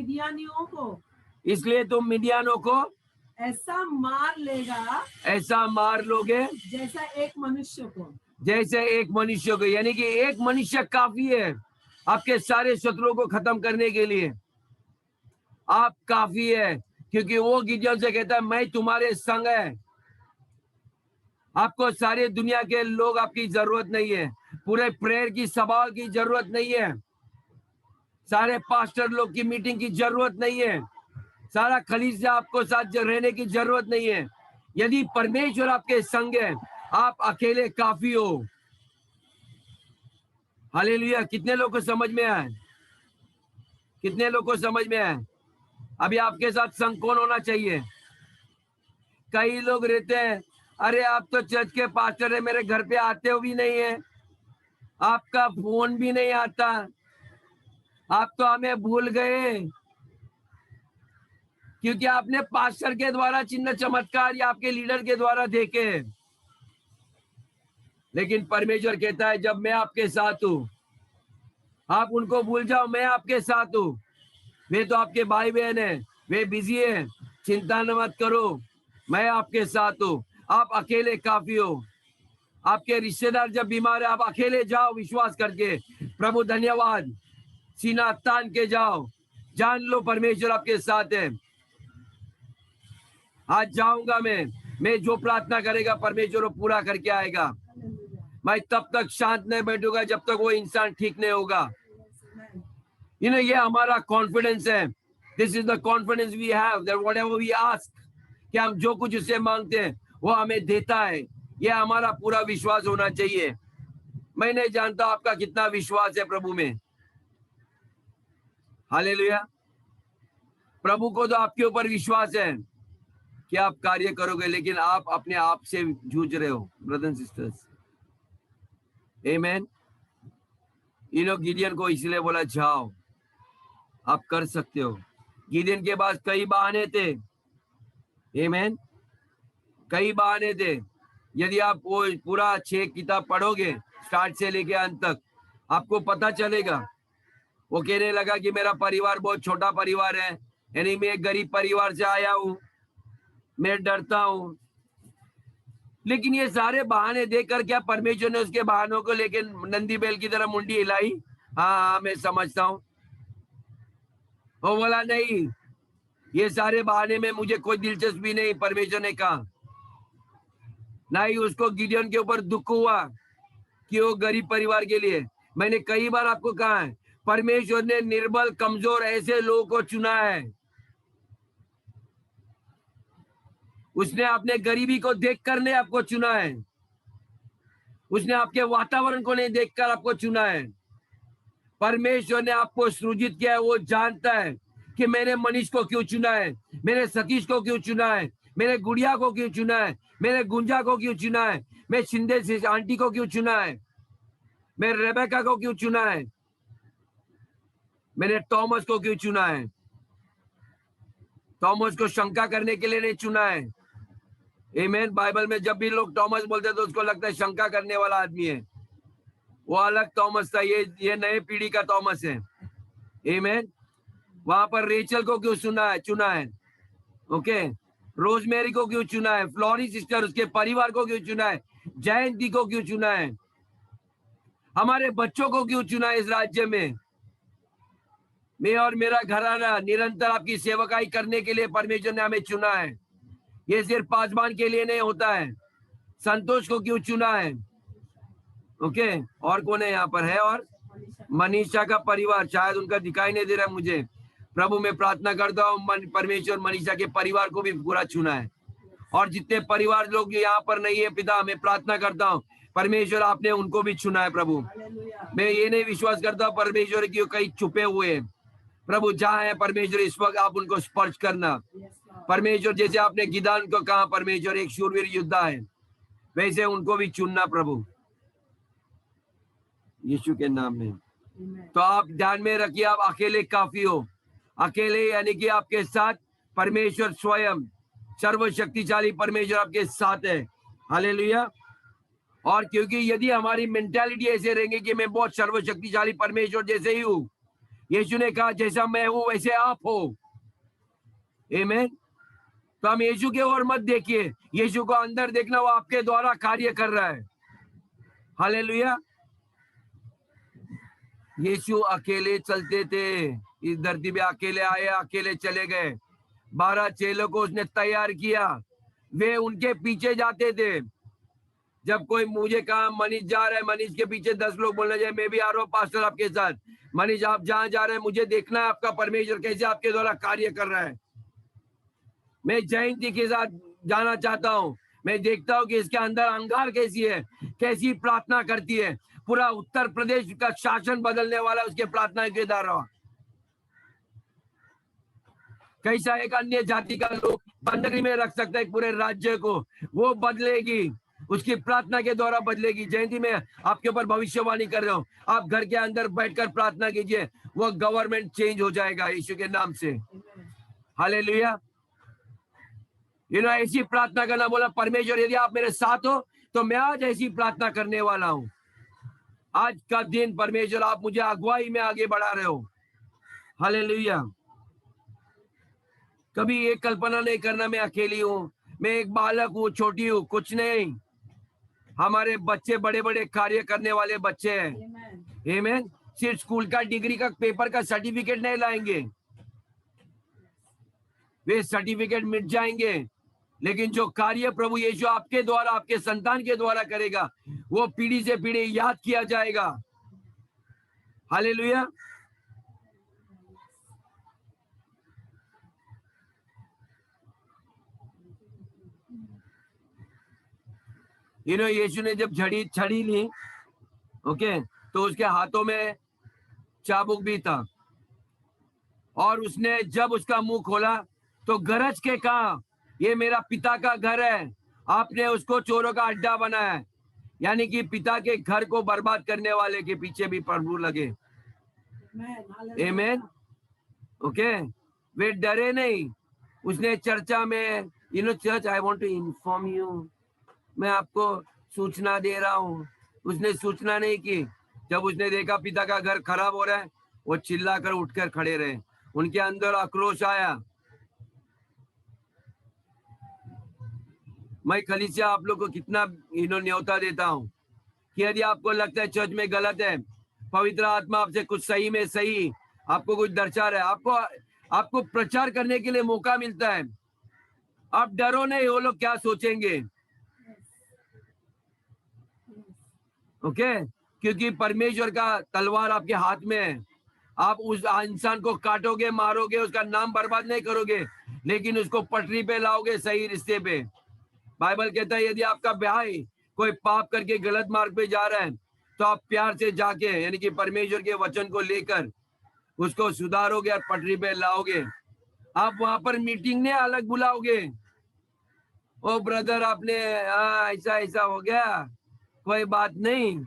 मिडियानों को ऐसा मार लेगा, ऐसा मार लोगे जैसा एक मनुष्य को। जैसे एक मनुष्य को, यानी कि एक मनुष्य काफी है आपके सारे शत्रुओं को खत्म करने के लिए। आप काफी है, क्योंकि वो गिदियोन से कहता है मैं तुम्हारे संग है। आपको सारी दुनिया के लोग आपकी जरूरत नहीं है, पूरे प्रेयर की सभा की जरूरत नहीं है, सारे पास्टर लोग की मीटिंग की जरूरत नहीं है, सारा कलीसिया आपको साथ रहने की जरूरत नहीं है। यदि परमेश्वर आपके संग है, आप अकेले काफी हो। हालेलुया। कितने लोग को समझ में आए? कितने लोग को समझ में आए? अभी आपके साथ संग कौन होना चाहिए? कई लोग रहते हैं, अरे आप तो चर्च के पास्टर है, मेरे घर पे आते हो भी नहीं है, आपका फोन भी नहीं आता, आप तो हमें भूल गए, क्योंकि आपने पास्टर के द्वारा चिन्ह चमत्कार या आपके लीडर के द्वारा देखे। लेकिन परमेश्वर कहता है जब मैं आपके साथ हूं, आप उनको भूल जाओ, मैं आपके साथ हूं। वे तो आपके भाई बहन है, वे बिजी है, चिंता न मत करो, मैं आपके साथ हूं। आप अकेले काफी हो। आपके रिश्तेदार जब बीमार है, आप अकेले जाओ विश्वास करके, प्रभु धन्यवाद, सीना तान के जाओ, जान लो परमेश्वर आपके साथ है। आज जाऊंगा मैं जो प्रार्थना करेगा परमेश्वर वो पूरा करके आएगा। मैं तब तक शांत नहीं बैठूंगा जब तक वो इंसान ठीक नहीं होगा। ये हमारा कॉन्फिडेंस है। This is the confidence we have that whatever we ask, कि हम जो कुछ उससे मांगते हैं वो हमें देता है। ये हमारा पूरा विश्वास होना चाहिए। मैं नहीं जानता आपका कितना विश्वास है प्रभु में। हालेलुया। प्रभु को तो आपके ऊपर विश्वास है कि आप कार्य करोगे, लेकिन आप अपने आप से जूझ रहे हो ब्रदर्स एंड सिस्टर्स। आमीन। गिडियन को इसलिए बोला जाओ, आप कर सकते हो। गिडियन के पास कई बहाने थे। आमीन। कई बहाने थे। यदि आप वो पूरा 6 किताब पढ़ोगे स्टार्ट से लेके अंत तक, आपको पता चलेगा। वो कहने लगा कि मेरा परिवार बहुत छोटा परिवार है, यानी मैं एक गरीब परिवार से आया हूं, मैं डरता हूं। लेकिन ये सारे बहाने देखकर क्या परमेश्वर ने उसके बहानों को लेकर नंदी बैल की तरह मुंडी हिलाई? हाँ मैं समझता हूं। वो बोला नहीं, ये सारे बहाने में मुझे कोई दिलचस्पी नहीं। परमेश्वर ने कहा, ना ही उसको गिडियन के ऊपर दुख हुआ कि वो गरीब परिवार के लिए। मैंने कई बार आपको कहा है, परमेश्वर ने निर्बल कमजोर ऐसे लोगों को चुना है। उसने अपने गरीबी को देखकर नहीं आपको चुना है, उसने आपके वातावरण को नहीं देखकर आपको चुना है। परमेश्वर ने आपको सृजित किया है, वो जानता है कि मैंने मनीष को क्यों चुना है, मैंने सतीश को क्यों चुना है, मैंने गुड़िया को क्यों चुना है, मैंने गुंजा को क्यों चुना है, मैं शिंदे से आंटी को क्यों चुना है, मैं रेबेका को क्यों चुना है, मैंने थॉमस को क्यों चुना है। थॉमस को शंका करने के लिए नहीं चुना है। आमीन। बाइबल में जब भी लोग थॉमस बोलते हैं तो उसको लगता है शंका करने वाला आदमी है। वो अलग थॉमस था, ये नए पीढ़ी का थॉमस है। आमीन। वहां पर रेचल को क्यों चुना है? ओके। रोजमेरी को क्यों चुना है? फ्लोरी सिस्टर उसके परिवार को क्यों चुना है? जयंती को क्यों चुना है? हमारे बच्चों को क्यों चुना इस राज्य में? मैं और मेरा घराना निरंतर आपकी सेवकाई करने के लिए परमेश्वर ने हमें चुना है। ये सिर्फ पासवान के लिए नहीं होता है। संतोष को क्यों चुना है? ओके, और कौन है यहाँ पर है? और मनीषा का परिवार, शायद उनका दिखाई नहीं दे रहा मुझे। प्रभु मैं प्रार्थना करता हूँ परमेश्वर मनीषा के परिवार को भी पूरा चुना है, और जितने परिवार लोग यहाँ पर नहीं है पिता, मैं प्रार्थना करता हूँ परमेश्वर आपने उनको भी चुना है प्रभु। मैं ये नहीं विश्वास करता परमेश्वर की कहीं छुपे हुए हैं प्रभु, जहाँ है परमेश्वर इस वक्त आप उनको स्पर्श करना परमेश्वर। जैसे आपने गिदान को कहा परमेश्वर एक शूरवीर योद्धा है, वैसे उनको भी चुनना प्रभु यीशु के नाम में। तो आप ध्यान में रखिए, आप अकेले काफी हो। अकेले यानी कि आपके साथ परमेश्वर स्वयं सर्वशक्तिशाली परमेश्वर आपके साथ है। हालेलुया। और क्योंकि यदि हमारी मेंटालिटी ऐसे रहेंगे कि मैं बहुत सर्वशक्तिशाली परमेश्वर जैसे ही हूँ, यीशु ने कहा जैसा मैं हूं वैसे आप हो, आमीन। तो हम यीशु के ओर मत देखिए, यीशु को अंदर देखना, वो आपके द्वारा कार्य कर रहा है। हालेलुया। यीशु अकेले चलते थे इस धरती पे, अकेले आए अकेले चले गए। 12 चेलों को उसने तैयार किया, वे उनके पीछे जाते थे। जब कोई मुझे कहा मनीष जा रहा है, मनीष के पीछे 10 लोग बोलना चाहिए मैं भी आ रहा हूँ पास्टर आपके साथ। मनीष आप जहां जा रहे हैं मुझे देखना है आपका परमेश्वर कैसे आपके द्वारा कार्य कर रहा है। मैं जयंती के साथ जाना चाहता हूँ, मैं देखता हूँ कि इसके अंदर अंगार कैसी है, कैसी प्रार्थना करती है। पूरा उत्तर प्रदेश का शासन बदलने वाला उसके प्रार्थना के द्वारा। कैसा एक अन्य जाति का लोग बंदगी में रख सकता है पूरे राज्य को, वो बदलेगी, उसकी प्रार्थना के द्वारा बदलेगी। जयंती में आपके ऊपर भविष्यवाणी कर रहा हूँ, आप घर के अंदर बैठकर प्रार्थना कीजिए, वो गवर्नमेंट चेंज हो जाएगा यीशु के नाम से। हालेलुया। ऐसी प्रार्थना करना, बोला परमेश्वर यदि आप मेरे साथ हो तो मैं आज ऐसी प्रार्थना करने वाला हूं। आज का दिन परमेश्वर आप मुझे अगुवाई में आगे बढ़ा रहे हो। हालेलुया। कभी ये कल्पना नहीं करना मैं अकेली हूँ, मैं एक बालक हूँ, छोटी हूँ, कुछ नहीं। हमारे बच्चे बड़े बड़े कार्य करने वाले बच्चे हैं। आमीन। सिर्फ स्कूल का डिग्री का पेपर का सर्टिफिकेट नहीं लाएंगे, वे सर्टिफिकेट मिट जाएंगे, लेकिन जो कार्य प्रभु यीशु आपके द्वारा आपके संतान के द्वारा करेगा वो पीढ़ी से पीढ़ी याद किया जाएगा। हालेलुया। यीशु ने जब छड़ी ली, ओके, तो उसके हाथों में चाबुक भी था, और उसने जब उसका मुंह खोला तो गरज के कहा ये मेरा पिता का घर है, आपने उसको चोरों का अड्डा बनाया। यानी कि पिता के घर को बर्बाद करने वाले के पीछे भी प्रभु लगे। आमीन। ओके, वे डरे नहीं। उसने चर्चा में church I want to inform you, मैं आपको सूचना दे रहा हूँ, उसने सूचना नहीं की। जब उसने देखा पिता का घर खराब हो रहा है, वो चिल्लाकर उठकर खड़े रहे। उनके अंदर आक्रोश आया। मैं कलीसिया आप लोग को कितना न्योता देता हूँ कि यदि आपको लगता है चर्च में गलत है, पवित्र आत्मा आपसे कुछ सही में सही आपको कुछ दर्शा रहा है, आपको प्रचार करने के लिए मौका मिलता है। आप डरो नहीं, वो लोग क्या सोचेंगे। ओके, क्योंकि परमेश्वर का तलवार आपके हाथ में है। आप उस इंसान को काटोगे, मारोगे, उसका नाम बर्बाद नहीं करोगे, लेकिन उसको पटरी पे लाओगे, सही रिश्ते पे। बाइबल कहता है यदि आपका भाई कोई पाप करके गलत मार्ग पे जा रहा है तो आप प्यार से जाके यानी कि परमेश्वर के वचन को लेकर उसको सुधारोगे और पटरी पे लाओगे। आप वहां पर मीटिंग नहीं अलग बुलाओगे, ओ ब्रदर आपने ऐसा ऐसा हो गया, कोई बात नहीं।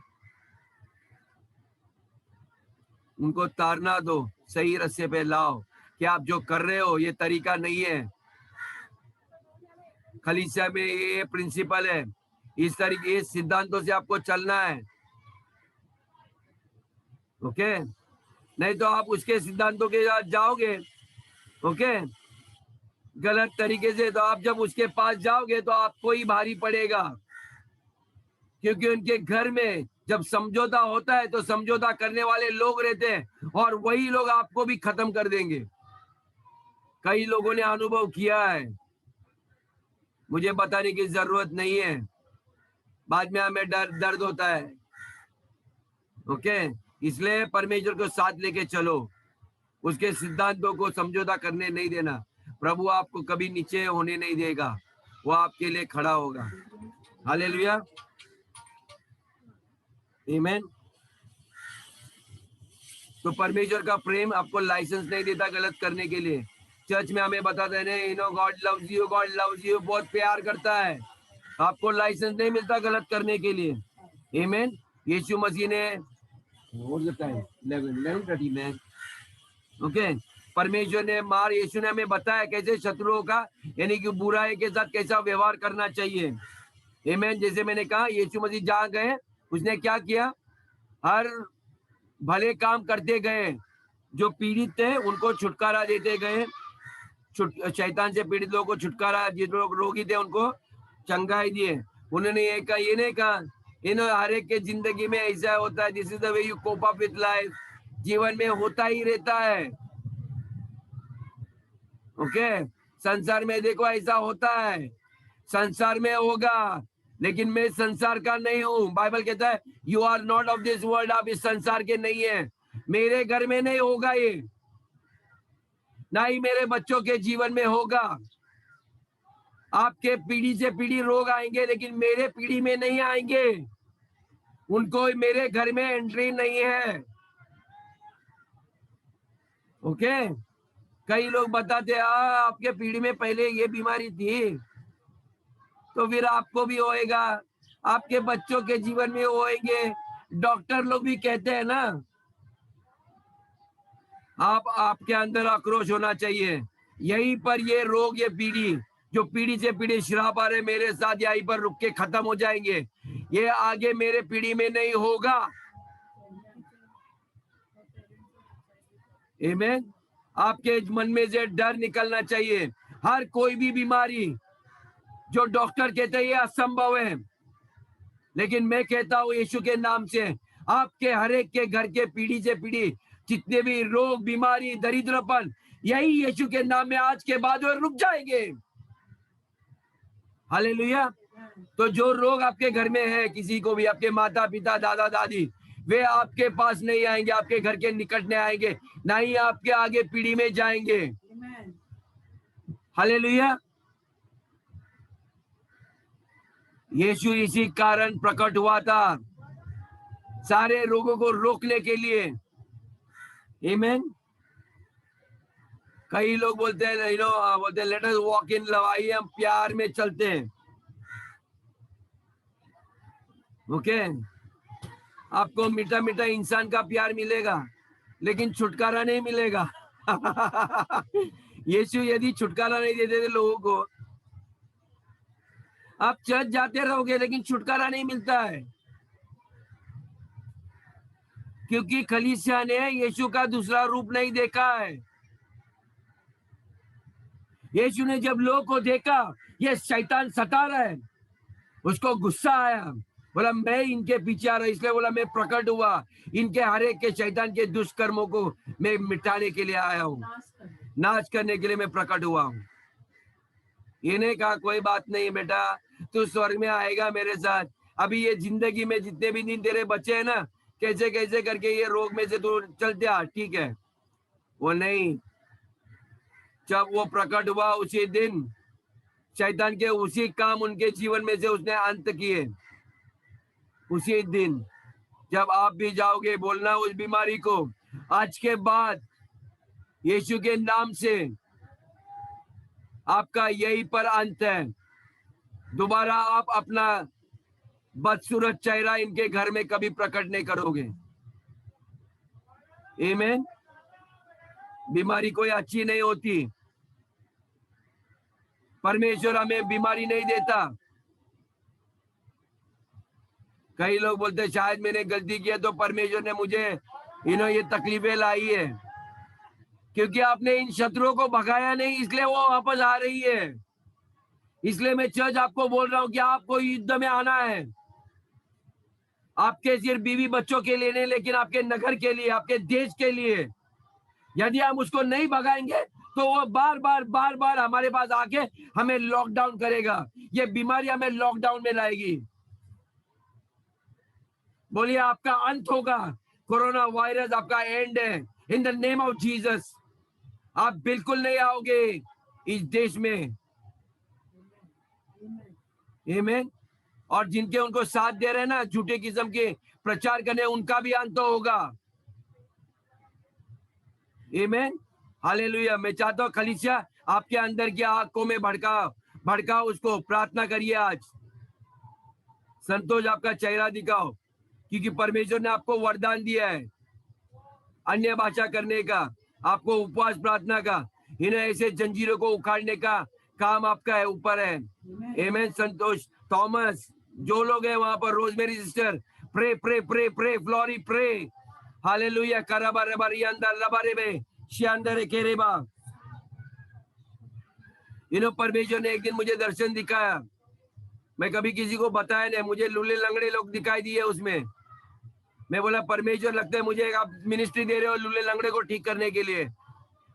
उनको तारना दो, सही रास्ते पे लाओ कि आप जो कर रहे हो ये तरीका नहीं है। कलीसिया में ये प्रिंसिपल है, इस तरीके इस सिद्धांतों से आपको चलना है। ओके, नहीं तो आप उसके सिद्धांतों के साथ जाओगे, ओके, गलत तरीके से, तो आप जब उसके पास जाओगे तो आपको ही भारी पड़ेगा। क्योंकि उनके घर में जब समझौता होता है तो समझौता करने वाले लोग रहते हैं और वही लोग आपको भी खत्म कर देंगे। कई लोगों ने अनुभव किया है, मुझे बताने की जरूरत नहीं है, बाद में हमें दर्द होता है। ओके, इसलिए परमेश्वर को साथ लेके चलो, उसके सिद्धांतों को समझौता करने नहीं देना। प्रभु आपको कभी नीचे होने नहीं देगा, वो आपके लिए खड़ा होगा। हालेलुया, आमीन। तो परमेश्वर का प्रेम आपको लाइसेंस नहीं देता गलत करने के लिए। चर्च में हमें बताते हैं God loves you, God loves you, बहुत प्यार करता है। आपको लाइसेंस नहीं मिलता गलत करने के लिए। आमीन। यीशु मसीह ने ओके, परमेश्वर ने यीशु ने हमें बताया कैसे शत्रुओं का यानी कि बुराई के साथ कैसा व्यवहार करना चाहिए। आमीन। जैसे मैंने कहा, यीशु मसीह जहाँ गए उसने क्या किया, हर भले काम करते गए, जो पीड़ित थे उनको छुटकारा देते गए, शैतान से पीड़ित लोगों को छुटकारा, जिन लोग रोगी थे उनको चंगाई दिए। उन्होंने ये नहीं कहा हर एक के जिंदगी में ऐसा होता है, this is the way you cope up with life, जीवन में होता ही रहता है। ओके, संसार में देखो ऐसा होता है, संसार में होगा, लेकिन मैं संसार का नहीं हूं। बाइबल कहता है you are not of this world, आप इस संसार के नहीं है। मेरे घर में नहीं होगा ये, ना ही मेरे बच्चों के जीवन में होगा। आपके पीढ़ी से पीढ़ी रोग आएंगे, लेकिन मेरे पीढ़ी में नहीं आएंगे, उनको मेरे घर में एंट्री नहीं है। ओके, कई लोग बताते आपके पीढ़ी में पहले ये बीमारी थी, तो फिर आपको भी होएगा, आपके बच्चों के जीवन में होएंगे। डॉक्टर लोग भी कहते हैं ना, आपके अंदर आक्रोश होना चाहिए। यहीं पर ये रोग, ये पीढ़ी जो पीढ़ी से पीढ़ी श्राप आ रहे, मेरे साथ यहीं पर रुक के खत्म हो जाएंगे। ये आगे मेरे पीढ़ी में नहीं होगा। आमीन। आपके मन में से डर निकलना चाहिए। हर कोई भी बीमारी जो डॉक्टर कहते हैं ये असंभव है, लेकिन मैं कहता हूं यीशु के नाम से, आपके हर एक के घर के पीढ़ी से पीढ़ी जितने भी रोग, बीमारी, दरिद्रपन, यही यीशु के नाम में आज के बाद वो रुक जाएंगे। हालेलुया। तो जो रोग आपके घर में है, किसी को भी, आपके माता पिता, दादा दादी, वे आपके पास नहीं आएंगे, आपके घर के निकट नहीं आएंगे, ना ही आपके आगे पीढ़ी में जाएंगे। हालेलुया। यीशु इसी कारण प्रकट हुआ था, सारे रोगों को रोकने के लिए। आमीन। कई लोग बोलते हैं बोलते हैं let us walk in love, आइए हम प्यार में चलते हैं। ओके, आपको मीठा मीठा इंसान का प्यार मिलेगा, लेकिन छुटकारा नहीं मिलेगा। यीशु यदि छुटकारा नहीं देते थे लोगों को, आप चर्च जाते रहोगे लेकिन छुटकारा नहीं मिलता है, क्योंकि कलीसिया ने यीशु का दूसरा रूप नहीं देखा है। यीशु ने जब लोगों को देखा ये शैतान सता रहा है, उसको गुस्सा आया, बोला मैं इनके पीछे आ रहा, इसलिए बोला मैं प्रकट हुआ, इनके हर एक के शैतान के दुष्कर्मों को मैं मिटाने के लिए आया हूँ, नाश करने के लिए मैं प्रकट हुआ हूँ। ये नहीं कहा कोई बात नहीं बेटा, तू स्वर्ग में आएगा मेरे साथ, अभी ये जिंदगी में जितने भी दिन तेरे बच्चे हैं ना, कैसे कैसे करके ये रोग में से तू चलते आ, ठीक है। वो नहीं, जब वो प्रकट हुआ उसी दिन शैतान के उसी काम उनके जीवन में से उसने अंत किए। उसी दिन जब आप भी जाओगे बोलना उस बीमारी को, आज के बाद यीशु के नाम से आपका यही पर अंत है, दोबारा आप अपना बदसूरत चेहरा इनके घर में कभी प्रकट नहीं करोगे। आमीन। बीमारी कोई अच्छी नहीं होती, परमेश्वर हमें बीमारी नहीं देता। कई लोग बोलते शायद मैंने गलती किया तो परमेश्वर ने मुझे ये तकलीफें लाई है, क्योंकि आपने इन शत्रुओं को भगाया नहीं, इसलिए वो वापस आ रही है। इसलिए मैं चर्च आपको बोल रहा हूं कि आपको युद्ध में आना है, आपके सिर्फ बीवी बच्चों के लिए नहीं, लेकिन आपके नगर के लिए, आपके देश के लिए। यदि हम उसको नहीं भगाएंगे तो वो बार बार हमारे पास आके हमें लॉकडाउन करेगा। ये बीमारी हमें लॉकडाउन में लाएगी। बोलिए आपका अंत होगा, कोरोना वायरस आपका एंड है, in the name of Jesus. आप बिल्कुल नहीं आओगे इस देश में। आमीन। और जिनके उनको साथ दे रहे हैं ना, झूठे किस्म के प्रचार करने, उनका भी अंत होगा। आमीन, हालेलुया। मैं चाहता हूँ खलीसिया आपके अंदर की आंखों में भड़का उसको प्रार्थना करिए। आज संतोष आपका चेहरा दिखाओ, क्योंकि परमेश्वर ने आपको वरदान दिया है अन्य भाषा करने का, आपको उपवास प्रार्थना का, इन्हें ऐसे जंजीरों को उखाड़ने का काम आपका है, ऊपर है। आमीन। संतोष, थॉमस, जो लोग हैं वहां पर, Rosemary sister, pray pray pray pray, Flory pray, hallelujah. कराबा रबारी अंदर रबारे में शियांदर केरेबा। इन्हों परमेश्वर ने एक दिन मुझे दर्शन दिखाया, मैं कभी किसी को बताया नहीं, मुझे लूले लंगड़े लोग दिखाई दिए उसमें। मैं बोला परमेश्वर, लगता है मुझे आप मिनिस्ट्री दे रहे हो लूले लंगड़े को ठीक करने के लिए।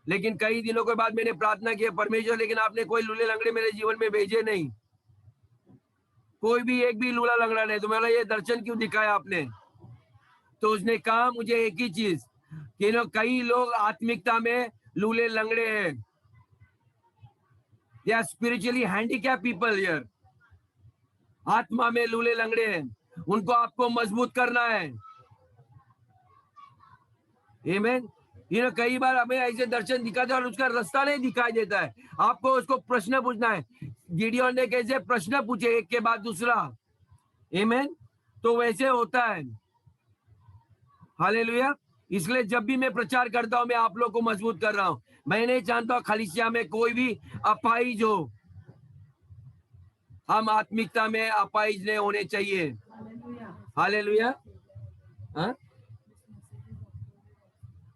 लेकिन कई दिनों के बाद मैंने प्रार्थना की, परमेश्वर लेकिन आपने कोई लूले लंगड़े मेरे जीवन में भेजे नहीं, कोई भी एक भी लूला लंगड़ा नहीं, तो मैंने ये दर्शन क्यों दिखाया आपने? तो उसने कहा मुझे एक ही चीज कि कई लोग आत्मिकता में लूले लंगड़े हैं, या स्पिरिचुअली हैंडीकैप पीपल हियर, आत्मा में लूले लंगड़े हैं, उनको आपको मजबूत करना है। आमीन। कई बार हमें ऐसे दर्शन दिखाते हैं और उसका रास्ता नहीं दिखाई देता है, आपको उसको प्रश्न पूछना है। गिडियोन ने कैसे प्रश्न पूछे एक के बाद दूसरा, आमीन, तो वैसे होता है। हालेलुया। इसलिए जब भी मैं प्रचार करता हूं, मैं आप लोग को मजबूत कर रहा हूं। मैं नहीं चाहता खलीसिया में कोई भी अपाहिज हो, हम आत्मिकता में अपाहिज नहीं होने चाहिए। हालेलुया।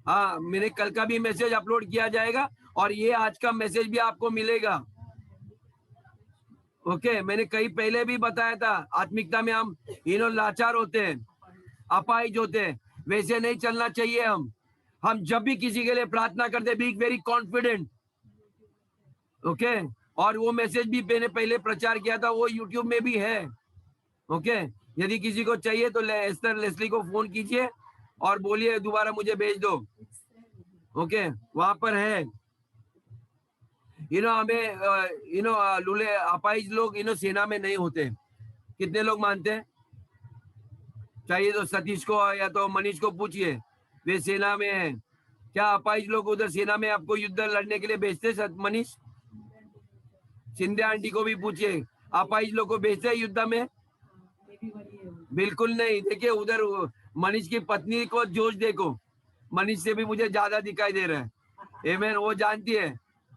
हाँ, मेरे कल का भी मैसेज अपलोड किया जाएगा और ये आज का मैसेज भी आपको मिलेगा। ओके, मैंने कई पहले भी बताया था, आत्मिकता में हम लाचार होते हैं, अपाहिज होते हैं, वैसे नहीं चलना चाहिए। हम जब भी किसी के लिए प्रार्थना करते, बी वेरी कॉन्फिडेंट। ओके, और वो मैसेज भी मैंने पहले प्रचार किया था, वो यूट्यूब में भी है। ओके, यदि किसी को चाहिए तो एस्टर लेस्ली को फोन कीजिए और बोलिए दोबारा मुझे भेज दो। ओके, वहां पर है। हमें लूले अपाहिज लोग सेना में नहीं होते। कितने लोग मानते हैं? चाहिए तो सतीश को या तो मनीष को पूछिए, वे सेना में है। क्या अपाहिज लोग उधर सेना में आपको युद्ध लड़ने के लिए भेजते? मनीष, शिंदे आंटी को भी पूछिए, अपाहिज लोग को भेजते हैं युद्ध में? बिल्कुल नहीं। देखिए उधर मनीष की पत्नी को जोश देखो, मनीष से भी मुझे ज्यादा दिखाई दे रहा है। आमीन। वो जानती है,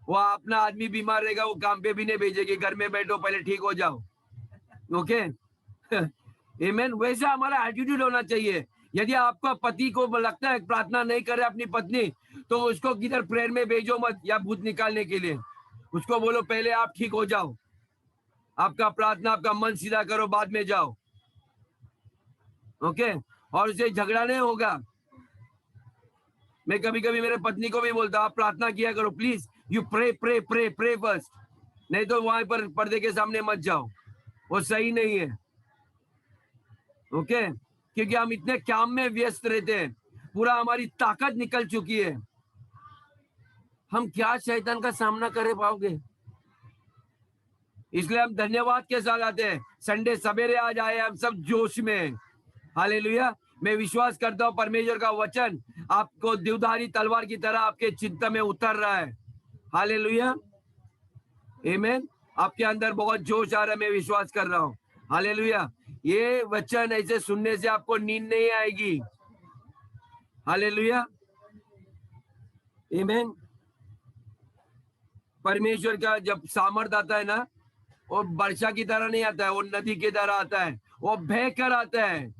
वो अपना आदमी बीमार रहेगा, वो काम पे भी नहीं भेजेगी, घर में बैठो पहले ठीक हो जाओ। ओके। आमीन। वैसा हमारा एटीट्यूड होना चाहिए। यदि आपका पति को लगता है प्रार्थना नहीं करे अपनी पत्नी, तो उसको किधर प्रेयर में भेजो मत, या भूत निकालने के लिए। उसको बोलो पहले आप ठीक हो जाओ, आपका प्रार्थना, आपका मन सीधा करो, बाद में जाओ। ओके, और उसे झगड़ा नहीं होगा। मैं कभी कभी मेरे पत्नी को भी बोलता, आप प्रार्थना किया करो please, you pray pray pray pray first, नहीं तो वहां पर पर्दे के सामने मत जाओ, वो सही नहीं है। ओके, क्योंकि हम इतने काम में व्यस्त रहते हैं, पूरा हमारी ताकत निकल चुकी है, हम क्या शैतान का सामना कर पाओगे? इसलिए हम धन्यवाद के साथ आते हैं। संडे सवेरे आज आए, हम सब जोश में। हालेलुया। मैं विश्वास करता हूं परमेश्वर का वचन आपको द्विधारी तलवार की तरह आपके चित्त में उतर रहा है। हालेलुया। आमीन। आपके अंदर बहुत जोश आ रहा है, मैं विश्वास कर रहा हूँ। हालेलुया। ये वचन ऐसे सुनने से आपको नींद नहीं आएगी। हालेलुया। आमीन। परमेश्वर का जब सामर्थ आता है ना, वो वर्षा की तरह नहीं आता है, वो नदी की तरह आता है, वो बहकर आता है।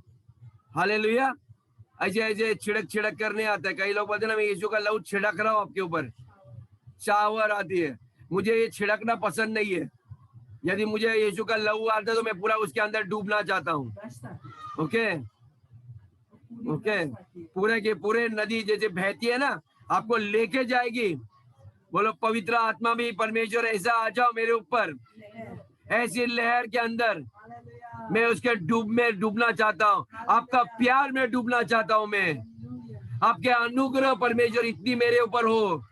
हालेलुया। ऐसे ऐसे छिड़क करने आता है। कई लोग बोलते हैं ना, मैं यीशु का लहू छिड़क रहा हूं आपके ऊपर, शावर आती है। मुझे ये छिड़कना पसंद नहीं है। यदि मुझे यीशु का लहू आता है तो मैं पूरा उसके अंदर डूबना चाहता हूँ। ओके, ओके, पूरे के पूरे नदी जैसे बहती है ना, आपको लेके जाएगी। बोलो पवित्र आत्मा भी परमेश्वर ऐसा आ जाओ मेरे ऊपर, ऐसी लहर के अंदर मैं उसके डूबना चाहता हूँ, आपका प्यार में डूबना चाहता हूँ मैं, आपके अनुग्रह परमेश्वर इतनी मेरे ऊपर हो।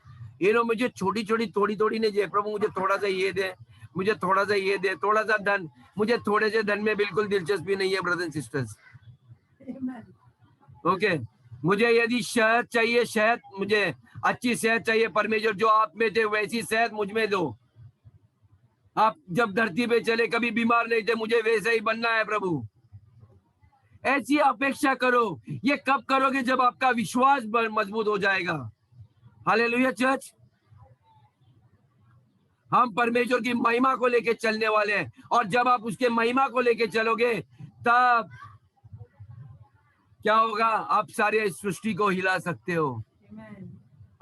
मुझे छोटी छोटी थोड़ी नहीं दे प्रभु, मुझे थोड़ा सा ये दे, मुझे थोड़ा सा ये दे, थोड़ा सा धन, मुझे थोड़े से धन में बिल्कुल दिलचस्पी नहीं है ब्रदर एंड सिस्टर्स। ओके, मुझे यदि शहद चाहिए, शहद, मुझे अच्छी सेहत चाहिए परमेश्वर, जो आप में थे वैसी सेहत मुझ में दो। आप जब धरती पे चले कभी बीमार नहीं थे, मुझे वैसा ही बनना है प्रभु। ऐसी अपेक्षा करो। ये कब करोगे? जब आपका विश्वास मजबूत हो जाएगा। Hallelujah church. हम परमेश्वर की महिमा को लेके चलने वाले हैं, और जब आप उसके महिमा को लेके चलोगे तब क्या होगा? आप सारे सृष्टि को हिला सकते हो।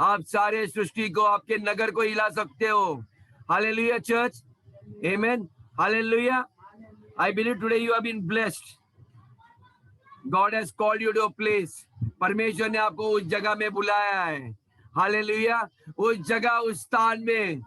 आप सारे सृष्टि को, आपके नगर को हिला सकते हो। Hallelujah church, amen, hallelujah. I believe today you have been blessed. God has called you to a place. परमेश्वर ने आपको उस जगह में बुलाया है। हालेलुया, उस जगह, उस स्थान में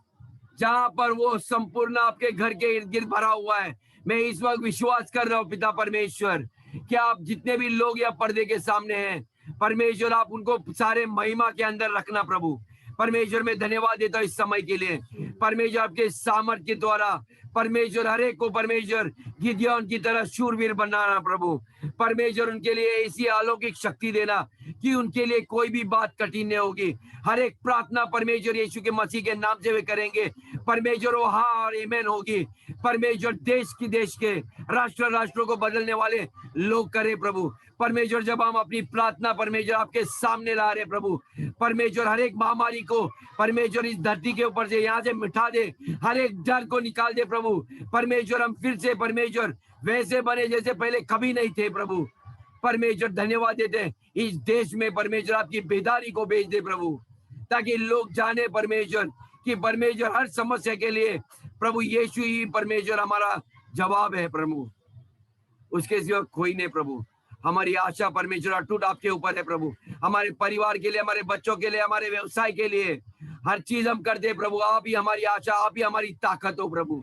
जहां पर वो संपूर्ण आपके घर के इर्द गिर्द भरा हुआ है। मैं इस वक्त विश्वास कर रहा हूं पिता परमेश्वर, कि आप जितने भी लोग या पर्दे के सामने हैं परमेश्वर, आप उनको सारे महिमा के अंदर रखना प्रभु। परमेश्वर मैं धन्यवाद देता हूं इस समय के लिए। परमेश्वर आपके सामर्थ्य के द्वारा परमेश्वर हर एक को परमेश्वर गिदयोन की तरह शूरवीर बनाना प्रभु। परमेश्वर उनके लिए ऐसी अलौकिक शक्ति देना कि उनके लिए कोई भी बात कठिन नहीं होगी। हर एक प्रार्थना परमेश्वर यीशु के मसीह के नाम से वे करेंगे परमेश्वर, वो हाँ और आमीन होगी। परमेश्वर देश के राष्ट्रों को बदलने वाले लोग करे प्रभु। परमेश्वर जब हम अपनी प्रार्थना परमेश्वर आपके सामने ला रहे प्रभु, परमेश्वर हर एक महामारी को परमेश्वर इस धरती के ऊपर से यहाँ से मिटा दे, हर एक डर को निकाल दे प्रभु। परमेश्वर हम फिर से परमेश्वर वैसे बने जैसे पहले कभी नहीं थे प्रभु। परमेश्वर धन्यवाद देते इस देश में परमेश्वर आपकी बेदारी को भेज दे प्रभु, ताकि लोग जाने परमेश्वर कि परमेश्वर हर समस्या के लिए प्रभु यीशु ही परमेश्वर हमारा जवाब है प्रभु, उसके सिवा कोई नहीं प्रभु। हमारी आशा परमेश्वर अटूट आपके ऊपर है प्रभु। हमारे परिवार के लिए, हमारे बच्चों के लिए, हमारे व्यवसाय के लिए हर चीज हम करते हैं प्रभु। आप ही हमारी आशा, आप ही हमारी ताकत हो प्रभु।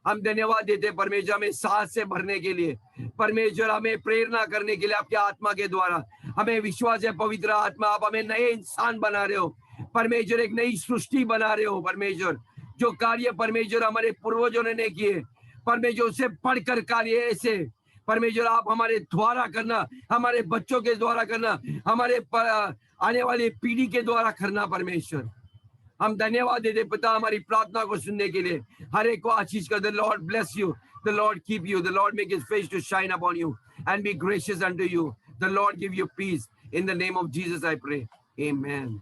हम धन्यवाद देते हैं परमेश्वर हमें साहस से भरने के लिए, परमेश्वर हमें प्रेरणा करने के लिए आपके आत्मा के द्वारा। हमें विश्वास है पवित्र आत्मा आप हमें नए इंसान बना रहे हो परमेश्वर, एक नई सृष्टि बना रहे हो परमेश्वर। जो कार्य परमेश्वर हमारे पूर्वजों ने नहीं किए परमेश्वर, उससे बढ़कर कार्य ऐसे परमेश्वर आप हमारे द्वारा करना, हमारे बच्चों के द्वारा करना, हमारे आने वाली पीढ़ी के द्वारा करना परमेश्वर। हम धन्यवाद देते पिता हमारी प्रार्थना को सुनने के लिए। हर एक को आशीष कर। The Lord bless you, the Lord keep you, the Lord make his face to shine upon you and be gracious unto you. The Lord give you peace. In the name of Jesus I pray. Amen.